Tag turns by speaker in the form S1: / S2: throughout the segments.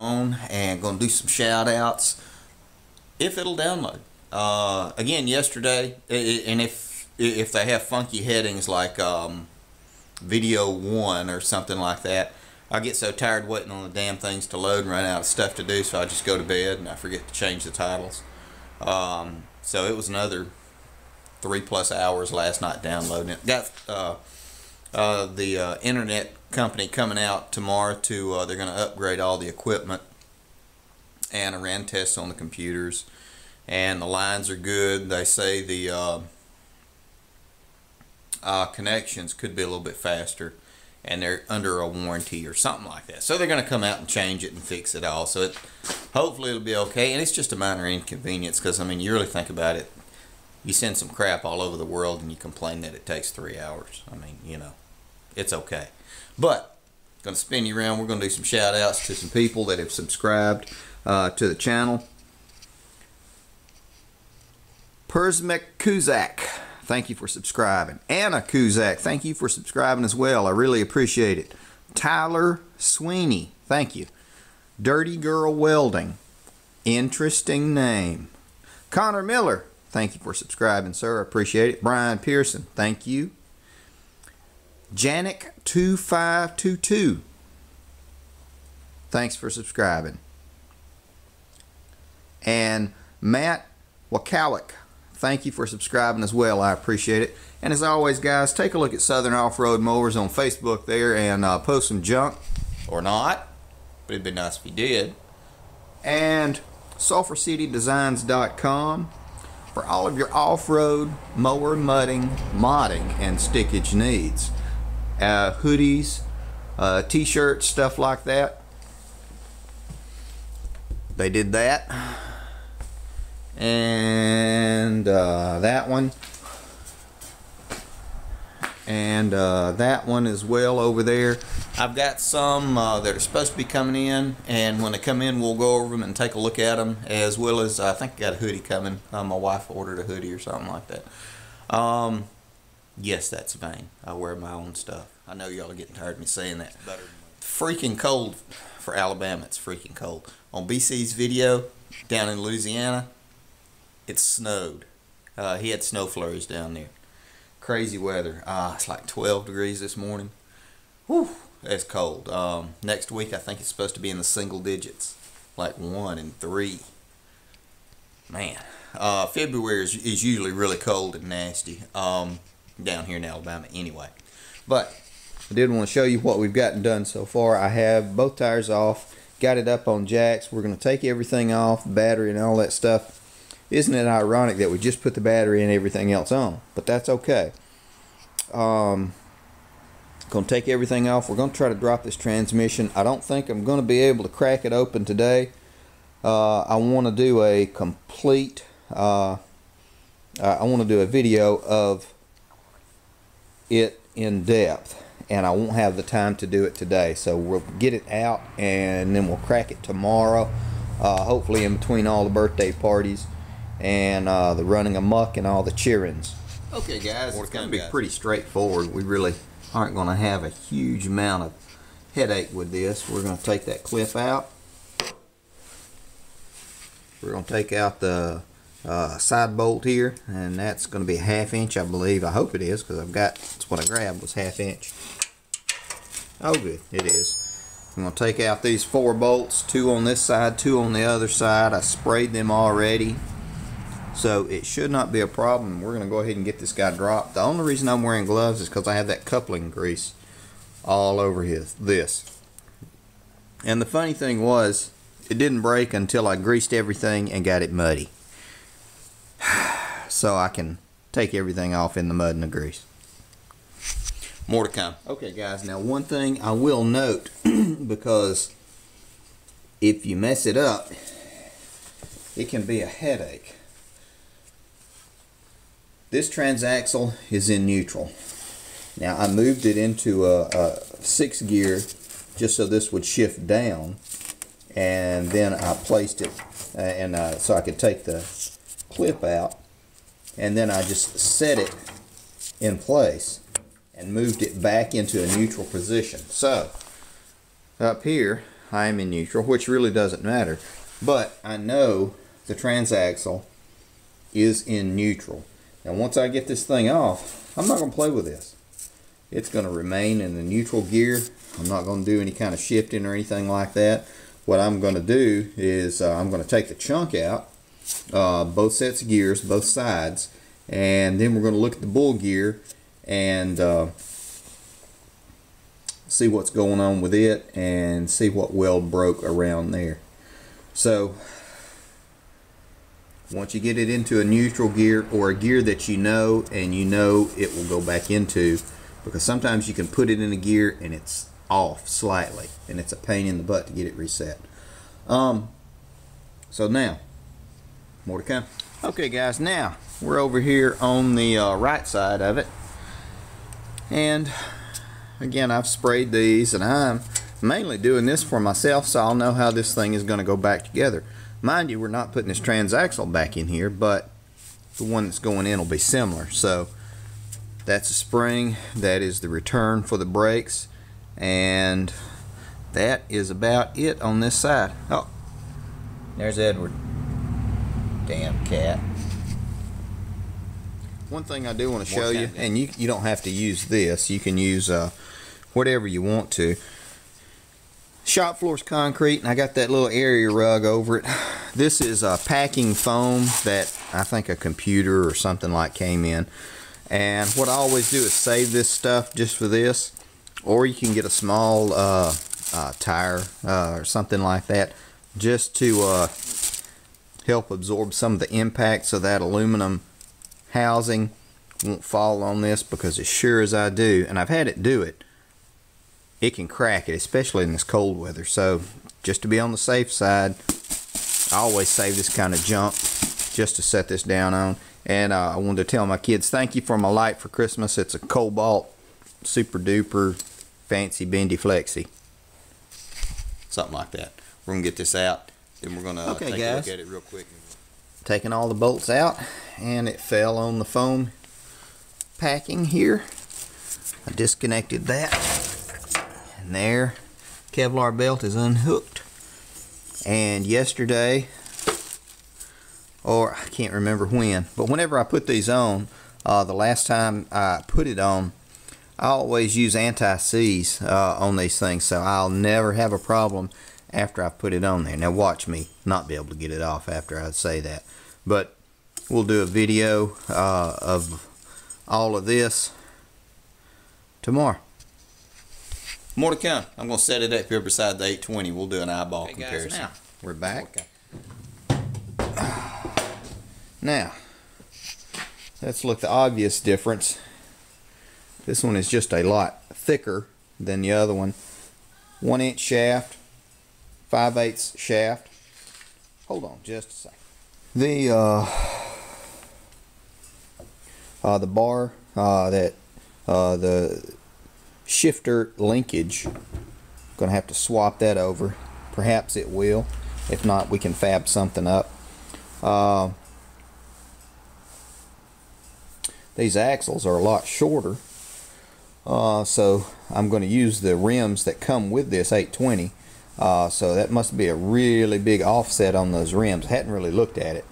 S1: on and gonna do some shout outs if it'll download. Again, yesterday, and if they have funky headings like video 1 or something like that, I get so tired waiting on the damn things to load and run out of stuff to do, so I just go to bed and I forget to change the titles. So it was another 3+ hours last night downloading it. Got the internet company coming out tomorrow to they're going to upgrade all the equipment, and I ran tests on the computers and the lines are good. They say the connections could be a little bit faster, and they're under a warranty or something like that, so they're going to come out and change it and fix it all. So hopefully it'll be okay, and it's just a minor inconvenience, because I mean, you really think about it, you send some crap all over the world and you complain that it takes 3 hours. I mean, you know, it's okay. But going to spin you around. We're going to do some shout outs to some people that have subscribed to the channel. Persmek Kuzak, thank you for subscribing. Anna Kuzak, thank you for subscribing as well. I really appreciate it. Tyler Sweeney, thank you. Dirty Girl Welding, interesting name. Connor Miller, thank you for subscribing, sir. I appreciate it. Brian Pearson, thank you. Janik2522, thanks for subscribing. And Matt Wakalik, thank you for subscribing as well. I appreciate it. And as always, guys, take a look at Southern Off-Road Mowers on Facebook there, and post some junk, or not, but it'd be nice if you did. And SulphurCityDesigns.com for all of your off-road mower mudding, modding, and stickage needs. Hoodies, t-shirts, stuff like that. They did that. And that one. And that one as well over there. I've got some that are supposed to be coming in, and when they come in we'll go over them and take a look at them, as well as I think I got a hoodie coming. My wife ordered a hoodie or something like that. Yes, that's vain. I wear my own stuff. I know y'all are getting tired of me saying that. Freaking cold for Alabama. It's freaking cold. On BC's video down in Louisiana, it snowed. He had snow flurries down there. Crazy weather. It's like 12 degrees this morning. Whew, that's cold. Next week I think it's supposed to be in the single digits, like 1 and 3. Man, February is usually really cold and nasty down here in Alabama anyway. But I did want to show you what we've gotten done so far. I have both tires off, got it up on jacks. We're going to take everything off, battery and all that stuff. Isn't it ironic that we just put the battery and everything else on? But that's okay. Going to take everything off. We're going to try to drop this transmission. I don't think I'm going to be able to crack it open today. I want to do a complete I want to do a video of it in depth, and I won't have the time to do it today, so we'll get it out and then we'll crack it tomorrow, hopefully in between all the birthday parties and the running amok and all the cheerings. Okay guys, it's going to be pretty straightforward. We really aren't going to have a huge amount of headache with this. We're going to take that clip out. We're going to take out the side bolt here, and that's going to be a 1/2 inch, I believe. I hope it is, because that's what I grabbed was 1/2 inch. Oh good, it is. I'm going to take out these 4 bolts, 2 on this side, 2 on the other side. I sprayed them already, so it should not be a problem. We're going to go ahead and get this guy dropped. The only reason I'm wearing gloves is because I have that coupling grease all over this. And the funny thing was, it didn't break until I greased everything and got it muddy. So I can take everything off in the mud and the grease. More to come. Okay guys, now one thing I will note, because if you mess it up, it can be a headache. This transaxle is in neutral. Now I moved it into a 6th gear just so this would shift down, and then I placed it so I could take the clip out, and then I just set it in place and moved it back into a neutral position. So up here I am in neutral, which really doesn't matter. But I know the transaxle is in neutral. Now once I get this thing off, I'm not going to play with this. It's going to remain in the neutral gear. I'm not going to do any kind of shifting or anything like that. What I'm going to do is I'm going to take the chunk out, both sets of gears, both sides, and then we're going to look at the bull gear and see what's going on with it and see what weld broke around there. So once you get it into a neutral gear or a gear that you know and you know it will go back into, because sometimes you can put it in a gear and it's off slightly and it's a pain in the butt to get it reset. So now, more to come. Okay guys, now we're over here on the right side of it, and again I've sprayed these, and I'm mainly doing this for myself so I'll know how this thing is going to go back together. Mind you, we're not putting this transaxle back in here, but the one that's going in will be similar. So that's a spring, that is the return for the brakes, and that is about it on this side. Oh, there's Edward. Damn cat. One thing I do want to show you, and you don't have to use this, you can use whatever you want to. Shop floor's concrete, and I got that little area rug over it. This is a packing foam that I think a computer or something like came in. And what I always do is save this stuff just for this, or you can get a small tire or something like that just to help absorb some of the impact so that aluminum housing won't fall on this, because as sure as I do, and I've had it do it, it can crack it, especially in this cold weather. So just to be on the safe side, I always save this kind of junk just to set this down on. And I wanted to tell my kids, thank you for my light for Christmas. It's a Cobalt super duper fancy bendy flexi, something like that. We're gonna get this out, then we're gonna take a look at it real quick. Taking all the bolts out, and it fell on the foam packing here. I disconnected that, and there, Kevlar belt is unhooked. And yesterday, or I can't remember when, but whenever I put these on, the last time I put it on, I always use anti-seize on these things, so I'll never have a problem after I've put it on there. Now watch me not be able to get it off after I say that, but we'll do a video of all of this tomorrow. More to come. I'm going to set it up here beside the 820. We'll do an eyeball comparison. Now, we're back. Now, let's look at the obvious difference. This one is just a lot thicker than the other one. 1-inch shaft, 5/8 shaft. Hold on just a second. The bar that the shifter linkage, gonna have to swap that over. Perhaps it will. If not, we can fab something up. These axles are a lot shorter, so I'm going to use the rims that come with this 820. So that must be a really big offset on those rims. Hadn't really looked at it,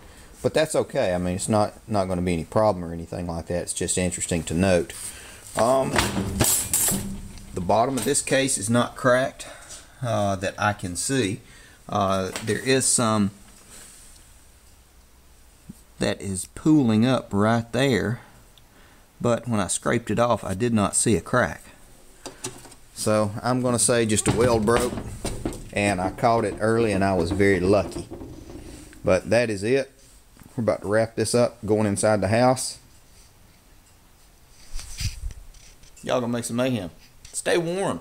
S1: but that's okay. I mean, it's not going to be any problem or anything like that. It's just interesting to note. The bottom of this case is not cracked that I can see. There is some that is pooling up right there, but when I scraped it off, I did not see a crack. So I'm going to say just a weld broke, and I caught it early, and I was very lucky. But that is it. We're about to wrap this up, going inside the house. Y'all gonna make some mayhem. Stay warm.